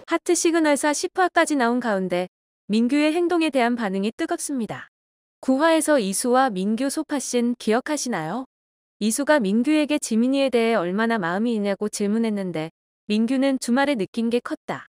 하트 시그널사 10화까지 나온 가운데 민규의 행동에 대한 반응이 뜨겁습니다. 9화에서 이수와 민규 소파씬 기억하시나요? 이수가 민규에게 지민이에 대해 얼마나 마음이 있냐고 질문했는데 민규는 주말에 느낀 게 컸다.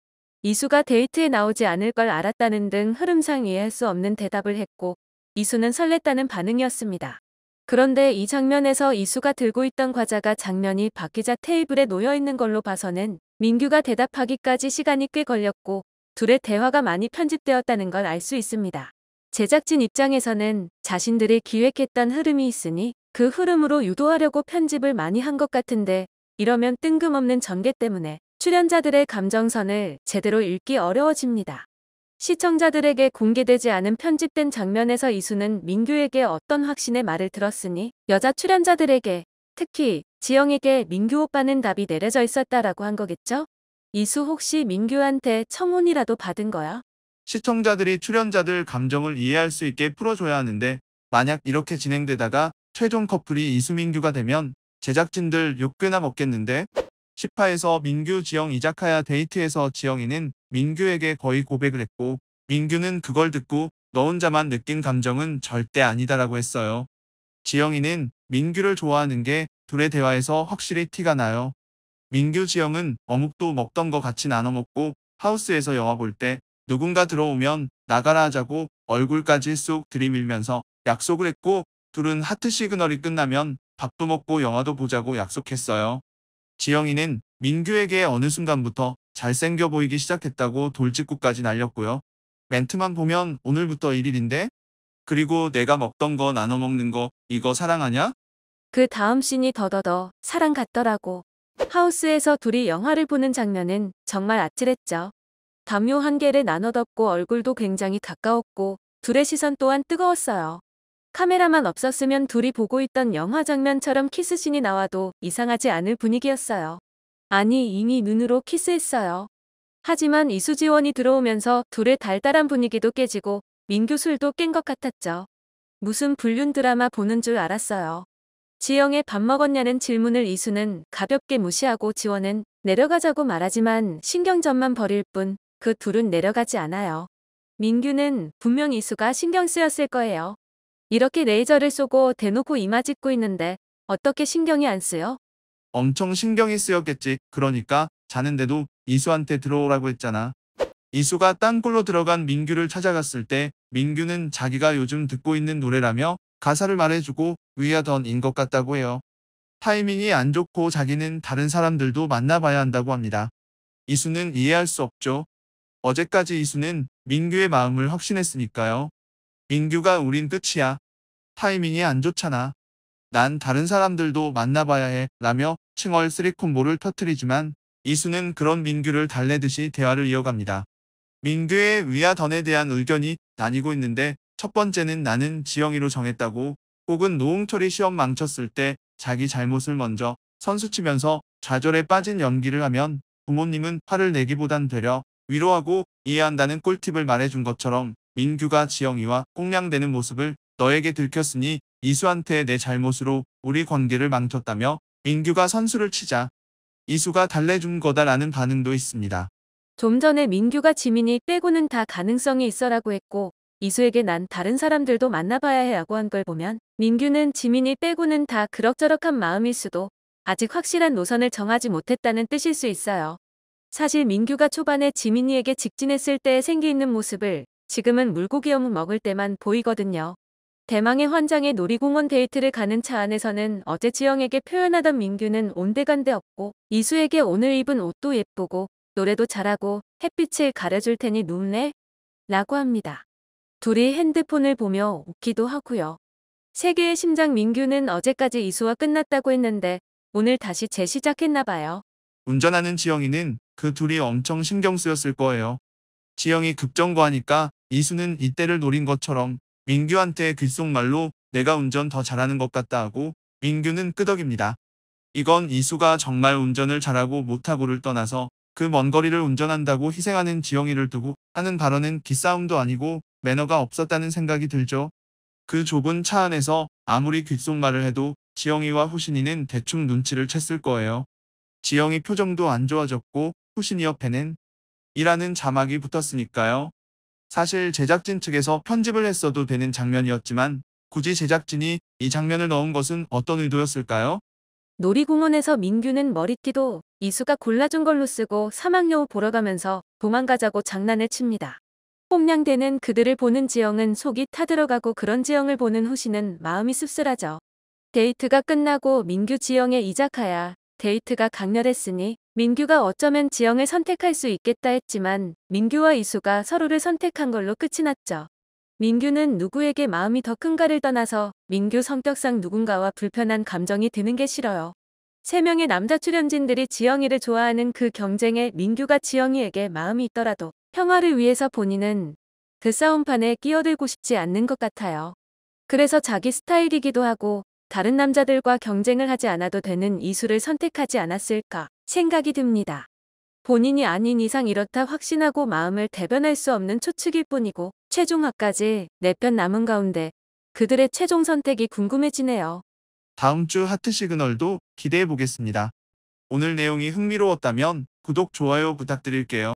이수가 데이트에 나오지 않을 걸 알았다는 등 흐름상 이해할 수 없는 대답을 했고 이수는 설렜다는 반응이었습니다. 그런데 이 장면에서 이수가 들고 있던 과자가 장면이 바뀌자 테이블에 놓여 있는 걸로 봐서는 민규가 대답하기까지 시간이 꽤 걸렸고 둘의 대화가 많이 편집되었다는 걸 알 수 있습니다. 제작진 입장에서는 자신들이 기획했던 흐름이 있으니 그 흐름으로 유도하려고 편집을 많이 한 것 같은데 이러면 뜬금없는 전개 때문에 출연자들의 감정선을 제대로 읽기 어려워집니다. 시청자들에게 공개되지 않은 편집된 장면에서 이수는 민규에게 어떤 확신의 말을 들었으니 여자 출연자들에게 특히 지영에게 민규 오빠는 답이 내려져 있었다라고 한 거겠죠? 이수 혹시 민규한테 청혼이라도 받은 거야? 시청자들이 출연자들 감정을 이해할 수 있게 풀어줘야 하는데 만약 이렇게 진행되다가 최종 커플이 이수민규가 되면 제작진들 욕 꽤나 먹겠는데. 10화에서 민규 지영 이자카야 데이트에서 지영이는 민규에게 거의 고백을 했고 민규는 그걸 듣고 너 혼자만 느낀 감정은 절대 아니다라고 했어요. 지영이는 민규를 좋아하는 게 둘의 대화에서 확실히 티가 나요. 민규 지영은 어묵도 먹던 거 같이 나눠 먹고 하우스에서 영화 볼 때 누군가 들어오면 나가라 하자고 얼굴까지 쑥 들이밀면서 약속을 했고 둘은 하트 시그널이 끝나면 밥도 먹고 영화도 보자고 약속했어요. 지영이는 민규에게 어느 순간부터 잘생겨 보이기 시작했다고 돌직구까지 날렸고요. 멘트만 보면 오늘부터 1일인데? 그리고 내가 먹던 거 나눠 먹는 거 이거 사랑하냐? 그 다음 씬이 더더더 사랑 같더라고. 하우스에서 둘이 영화를 보는 장면은 정말 아찔했죠. 담요 한 개를 나눠 덮고 얼굴도 굉장히 가까웠고 둘의 시선 또한 뜨거웠어요. 카메라만 없었으면 둘이 보고 있던 영화 장면처럼 키스씬이 나와도 이상하지 않을 분위기였어요. 아니 이미 눈으로 키스했어요. 하지만 이수지원이 들어오면서 둘의 달달한 분위기도 깨지고 민규 술도 깬 것 같았죠. 무슨 불륜 드라마 보는 줄 알았어요. 지영의 밥 먹었냐는 질문을 이수는 가볍게 무시하고 지원은 내려가자고 말하지만 신경전만 벌일 뿐 그 둘은 내려가지 않아요. 민규는 분명 이수가 신경 쓰였을 거예요. 이렇게 레이저를 쏘고 대놓고 이마 짚고 있는데 어떻게 신경이 안 쓰여? 엄청 신경이 쓰였겠지. 그러니까 자는데도 이수한테 들어오라고 했잖아. 이수가 땅굴로 들어간 민규를 찾아갔을 때 민규는 자기가 요즘 듣고 있는 노래라며 가사를 말해주고 위하던인 것 같다고 해요. 타이밍이 안 좋고 자기는 다른 사람들도 만나봐야 한다고 합니다. 이수는 이해할 수 없죠. 어제까지 이수는 민규의 마음을 확신했으니까요. 민규가 우린 끝이야. 타이밍이 안 좋잖아. 난 다른 사람들도 만나봐야 해 라며 칭얼 쓰리콤보를 터뜨리지만 이수는 그런 민규를 달래듯이 대화를 이어갑니다. 민규의 위아던에 대한 의견이 나뉘고 있는데 첫 번째는 나는 지영이로 정했다고, 혹은 노홍철이 시험 망쳤을 때 자기 잘못을 먼저 선수치면서 좌절에 빠진 연기를 하면 부모님은 화를 내기보단 되려 위로하고 이해한다는 꿀팁을 말해준 것처럼 민규가 지영이와 꽁냥대는 모습을 너에게 들켰으니 이수한테 내 잘못으로 우리 관계를 망쳤다며 민규가 선수를 치자 이수가 달래준 거다라는 반응도 있습니다. 좀 전에 민규가 지민이 빼고는 다 가능성이 있어라고 했고 이수에게 난 다른 사람들도 만나봐야 해라고 한 걸 보면 민규는 지민이 빼고는 다 그럭저럭한 마음일 수도 아직 확실한 노선을 정하지 못했다는 뜻일 수 있어요. 사실 민규가 초반에 지민이에게 직진했을 때 생기 있는 모습을 지금은 물고기 어묵 먹을 때만 보이거든요. 대망의 환장의 놀이공원 데이트를 가는 차 안에서는 어제 지영에게 표현하던 민규는 온데간데 없고 이수에게 오늘 입은 옷도 예쁘고 노래도 잘하고 햇빛을 가려줄 테니 눕네? 라고 합니다. 둘이 핸드폰을 보며 웃기도 하고요. 세계의 심장 민규는 어제까지 이수와 끝났다고 했는데 오늘 다시 재시작했나 봐요. 운전하는 지영이는 그 둘이 엄청 신경 쓰였을 거예요. 지영이 급정거하니까 이수는 이때를 노린 것처럼 민규한테 귓속말로 내가 운전 더 잘하는 것 같다 하고 민규는 끄덕입니다. 이건 이수가 정말 운전을 잘하고 못하고를 떠나서 그 먼 거리를 운전한다고 희생하는 지영이를 두고 하는 발언은 기싸움도 아니고 매너가 없었다는 생각이 들죠. 그 좁은 차 안에서 아무리 귓속말을 해도 지영이와 후신이는 대충 눈치를 챘을 거예요. 지영이 표정도 안 좋아졌고 후신이 옆에는 이라는 자막이 붙었으니까요. 사실 제작진 측에서 편집을 했어도 되는 장면이었지만 굳이 제작진이 이 장면을 넣은 것은 어떤 의도였을까요? 놀이공원에서 민규는 머리띠도 이수가 골라준 걸로 쓰고 사막여우 보러 가면서 도망가자고 장난을 칩니다. 홈냥대는 그들을 보는 지영은 속이 타들어가고 그런 지영을 보는 후시는 마음이 씁쓸하죠. 데이트가 끝나고 민규 지영의 이자카야 데이트가 강렬했으니 민규가 어쩌면 지영을 선택할 수 있겠다 했지만 민규와 이수가 서로를 선택한 걸로 끝이 났죠. 민규는 누구에게 마음이 더 큰가를 떠나서 민규 성격상 누군가와 불편한 감정이 드는 게 싫어요. 3명의 남자 출연진들이 지영이를 좋아하는 그 경쟁에 민규가 지영이에게 마음이 있더라도 평화를 위해서 본인은 그 싸움판에 끼어들고 싶지 않는 것 같아요. 그래서 자기 스타일이기도 하고 다른 남자들과 경쟁을 하지 않아도 되는 이수를 선택하지 않았을까 생각이 듭니다. 본인이 아닌 이상 이렇다 확신하고 마음을 대변할 수 없는 초측일 뿐이고 최종화까지 4편 남은 가운데 그들의 최종 선택이 궁금해지네요. 다음 주 하트 시그널도 기대해 보겠습니다. 오늘 내용이 흥미로웠다면 구독, 좋아요 부탁드릴게요.